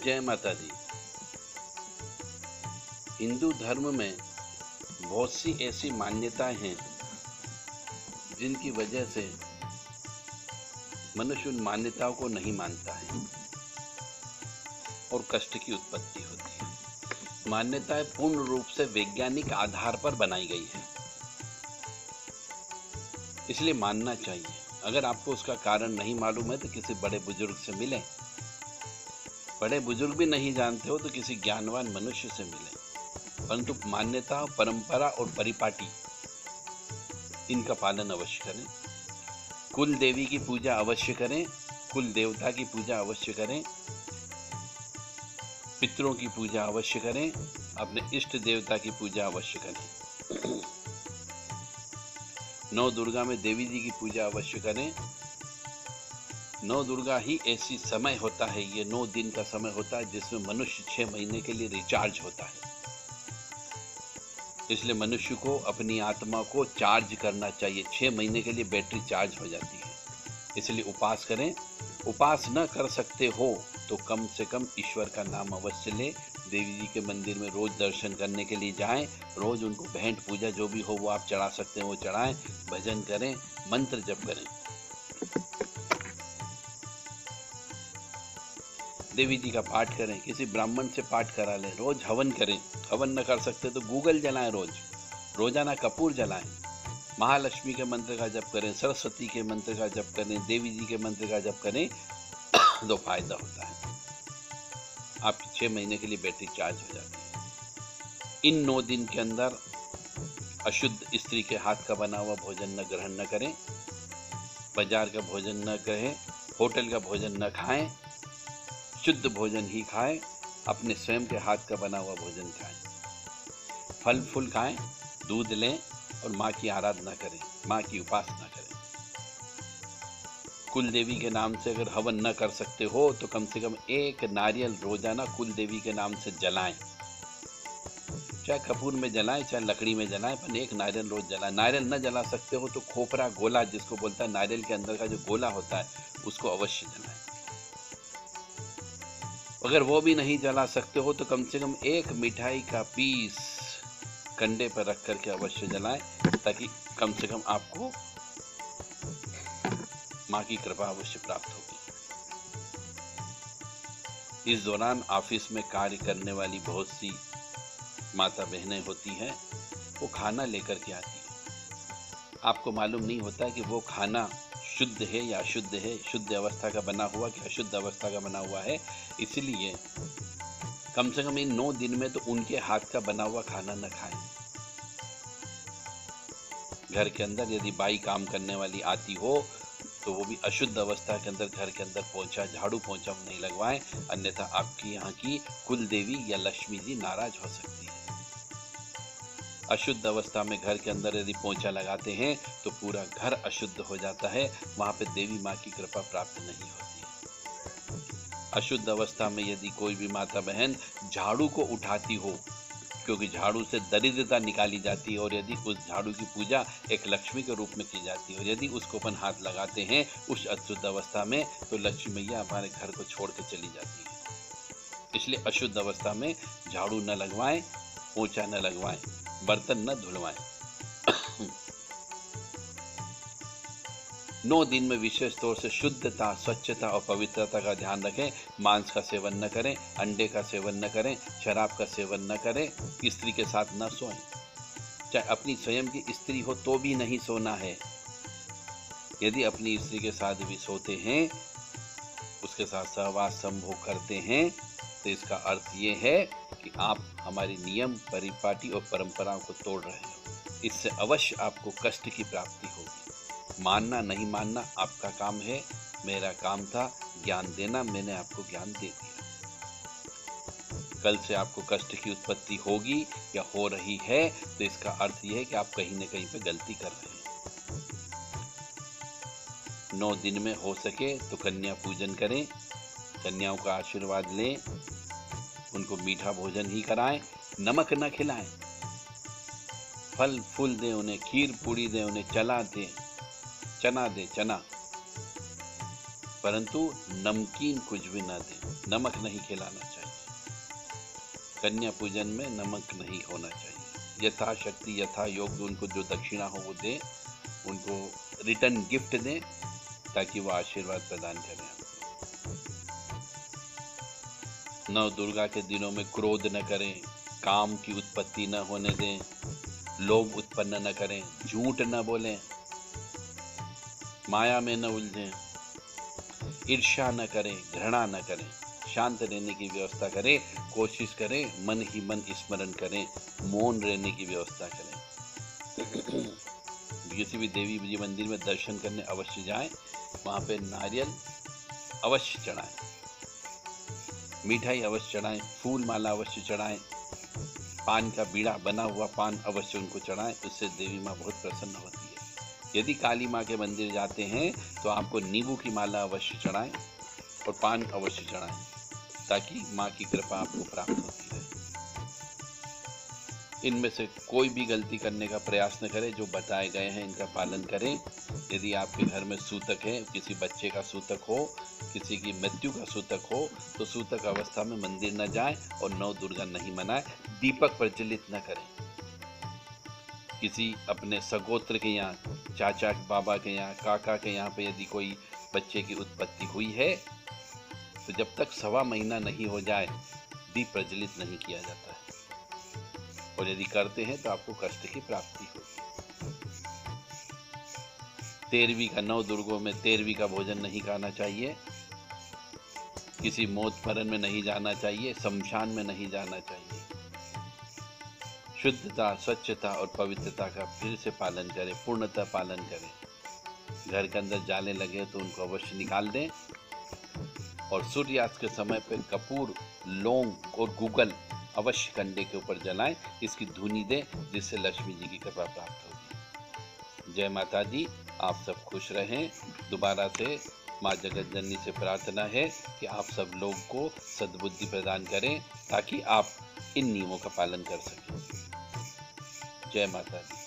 जय माता दी। हिंदू धर्म में बहुत सी ऐसी मान्यताएं हैं जिनकी वजह से मनुष्य उन मान्यताओं को नहीं मानता है और कष्ट की उत्पत्ति होती है। मान्यताएं पूर्ण रूप से वैज्ञानिक आधार पर बनाई गई है, इसलिए मानना चाहिए। अगर आपको उसका कारण नहीं मालूम है तो किसी बड़े बुजुर्ग से मिलें। बड़े बुजुर्ग भी नहीं जानते हो तो किसी ज्ञानवान मनुष्य से मिलें। परंतु मान्यता, परंपरा और परिपाटी इनका पालन अवश्य करें। कुल देवी की पूजा अवश्य करें, कुल देवता की पूजा अवश्य करें, पितरों की पूजा अवश्य करें, अपने इष्ट देवता की पूजा अवश्य करें। नौ दुर्गा में देवी जी की पूजा अवश्य करें। नौ दुर्गा ही ऐसी समय होता है, ये 9 दिन का समय होता है जिसमें मनुष्य 6 महीने के लिए रिचार्ज होता है। इसलिए मनुष्य को अपनी आत्मा को चार्ज करना चाहिए। 6 महीने के लिए बैटरी चार्ज हो जाती है। इसलिए उपास करें। उपास न कर सकते हो तो कम से कम ईश्वर का नाम अवश्य लें। देवी जी के मंदिर में रोज दर्शन करने के लिए जाएं। रोज उनको भेंट पूजा जो भी हो वो आप चढ़ा सकते हैं वो चढ़ाएं। भजन करें, मंत्र जप करें। देवी जी का पाठ करें, किसी ब्राह्मण से पाठ करा लें। रोज हवन करें। हवन न कर सकते तो गूगल जलाएं। रोजाना कपूर जलाएं। महालक्ष्मी के मंत्र का जप करें, सरस्वती के मंत्र का जप करें, देवी जी के मंत्र का जप करें तो फायदा होता है। आपकी 6 महीने के लिए बैटरी चार्ज हो जाती है। इन 9 दिन के अंदर अशुद्ध स्त्री के हाथ का बना हुआ भोजन न ग्रहण न करें, बाजार का भोजन न करें, होटल का भोजन न खाएं, शुद्ध भोजन ही खाएं, अपने स्वयं के हाथ का बना हुआ भोजन खाएं, फल फूल खाएं, दूध लें और माँ की आराधना करें, माँ की उपासना करें। कुल देवी के नाम से अगर हवन न कर सकते हो तो कम से कम 1 नारियल रोजाना कुल देवी के नाम से जलाएं। चाहे कपूर में जलाएं, चाहे लकड़ी में जलाएं, पर 1 नारियल रोज जलाएं। नारियल न जला सकते हो तो खोपरा गोला, जिसको बोलता है नारियल के अंदर का जो गोला होता है, उसको अवश्य जलाएं। अगर वो भी नहीं जला सकते हो तो कम से कम 1 मिठाई का पीस कंडे पर रख करके अवश्य जलाएं, ताकि कम से कम आपको माँ की कृपा अवश्य प्राप्त होगी। इस दौरान ऑफिस में कार्य करने वाली बहुत सी माता बहनें होती हैं, वो खाना लेकर के आती है। आपको मालूम नहीं होता कि वो खाना शुद्ध है या अशुद्ध है, शुद्ध अवस्था का बना हुआ कि अशुद्ध अवस्था का बना हुआ है। इसलिए कम से कम इन 9 दिन में तो उनके हाथ का बना हुआ खाना न खाएं। घर के अंदर यदि बाई काम करने वाली आती हो तो वो भी अशुद्ध अवस्था के अंदर घर के अंदर झाड़ू पोंछा नहीं लगवाएं, अन्यथा आपकी यहाँ की कुल देवी या लक्ष्मी जी नाराज हो सकती है। अशुद्ध अवस्था में घर के अंदर यदि पोंछा लगाते हैं तो पूरा घर अशुद्ध हो जाता है, वहां पे देवी माँ की कृपा प्राप्त नहीं होती है। अशुद्ध अवस्था में यदि कोई भी माता बहन झाड़ू को उठाती हो, क्योंकि झाड़ू से दरिद्रता निकाली जाती है, और यदि उस झाड़ू की पूजा एक लक्ष्मी के रूप में की जाती है, और यदि उसको अपन हाथ लगाते हैं उस अशुद्ध अवस्था में तो लक्ष्मी मैया हमारे घर को छोड़ के चली जाती है। इसलिए अशुद्ध अवस्था में झाड़ू न लगवाएं, पोंछा न लगवाएं, बर्तन न धुलवाएं। 9 दिन में विशेष तौर से शुद्धता, स्वच्छता और पवित्रता का ध्यान रखें। मांस का सेवन न करें, अंडे का सेवन न करें, शराब का सेवन न करें, स्त्री के साथ न सोएं। चाहे अपनी स्वयं की स्त्री हो तो भी नहीं सोना है। यदि अपनी स्त्री के साथ भी सोते हैं, उसके साथ सहवास संभोग करते हैं, तो इसका अर्थ ये है कि आप हमारी नियम, परिपाटी और परंपराओं को तोड़ रहे हो। इससे अवश्य आपको कष्ट की प्राप्ति होगी। मानना नहीं मानना आपका काम है, मेरा काम था ज्ञान देना, मैंने आपको ज्ञान दे दिया। कल से आपको कष्ट की उत्पत्ति होगी या हो रही है तो इसका अर्थ यह है कि आप कहीं न कहीं पे गलती कर रहे हैं। 9 दिन में हो सके तो कन्या पूजन करें, कन्याओं का आशीर्वाद लें, उनको मीठा भोजन ही कराएं, नमक न खिलाएं, फल फूल दें उन्हें, खीर पूड़ी दें उन्हें, चना दें, परंतु नमकीन कुछ भी ना दें। नमक नहीं खिलाना चाहिए। कन्या पूजन में नमक नहीं होना चाहिए। यथाशक्ति यथा योग उनको जो दक्षिणा हो वो दें, उनको रिटर्न गिफ्ट दें ताकि वो आशीर्वाद प्रदान करें। नव दुर्गा के दिनों में क्रोध न करें, काम की उत्पत्ति न होने दें, लोभ उत्पन्न न करें, झूठ न बोलें, माया में न उलझें, ईर्ष्या न करें, घृणा न करें, शांत रहने की व्यवस्था करें, कोशिश करें मन ही मन स्मरण करें, मौन रहने की व्यवस्था करें। किसी भी देवी जी मंदिर में दर्शन करने अवश्य जाएं, वहाँ पे नारियल अवश्य चढ़ाएं, मिठाई अवश्य चढ़ाएं, फूल माला अवश्य चढ़ाएं, पान का बीड़ा बना हुआ पान अवश्य उनको चढ़ाएं। उससे देवी माँ बहुत प्रसन्न होती है। यदि काली माँ के मंदिर जाते हैं तो आपको नींबू की माला अवश्य चढ़ाएं और पान अवश्य चढ़ाएं ताकि माँ की कृपा आपको प्राप्त होती रहे। इनमें से कोई भी गलती करने का प्रयास न करें, जो बताए गए हैं इनका पालन करें। यदि आपके घर में सूतक है, किसी बच्चे का सूतक हो, किसी की मृत्यु का सूतक हो, तो सूतक अवस्था में मंदिर न जाएं और नव दुर्गा नहीं मनाएं। दीपक प्रज्वलित न करें। किसी अपने सगोत्र के यहाँ, चाचा बाबा के यहाँ, काका के यहाँ पे यदि कोई बच्चे की उत्पत्ति हुई है तो जब तक 1.25 महीना नहीं हो जाए दीप प्रज्वलित नहीं किया जाता है, और यदि करते हैं तो आपको कष्ट की प्राप्ति होगी। 13वीं का, 9 दुर्गों में 13वीं का भोजन नहीं खाना चाहिए, किसी मौत मरण में नहीं जाना चाहिए, शमशान में नहीं जाना चाहिए। शुद्धता, स्वच्छता और पवित्रता का फिर से पालन करें, पूर्णतः पालन करें। घर के अंदर जाले लगे तो उनको अवश्य निकाल दें, और सूर्यास्त के समय पर कपूर, लौंग और गूगल अवश्य कंडे के ऊपर जलाएं, इसकी धुनी दें जिससे लक्ष्मी जी की कृपा प्राप्त होगी। जय माता दी, आप सब खुश रहें। दोबारा से माँ जगत जननी से प्रार्थना है कि आप सब लोग को सद्बुद्धि प्रदान करें ताकि आप इन नियमों का पालन कर सकें। जय माता दी।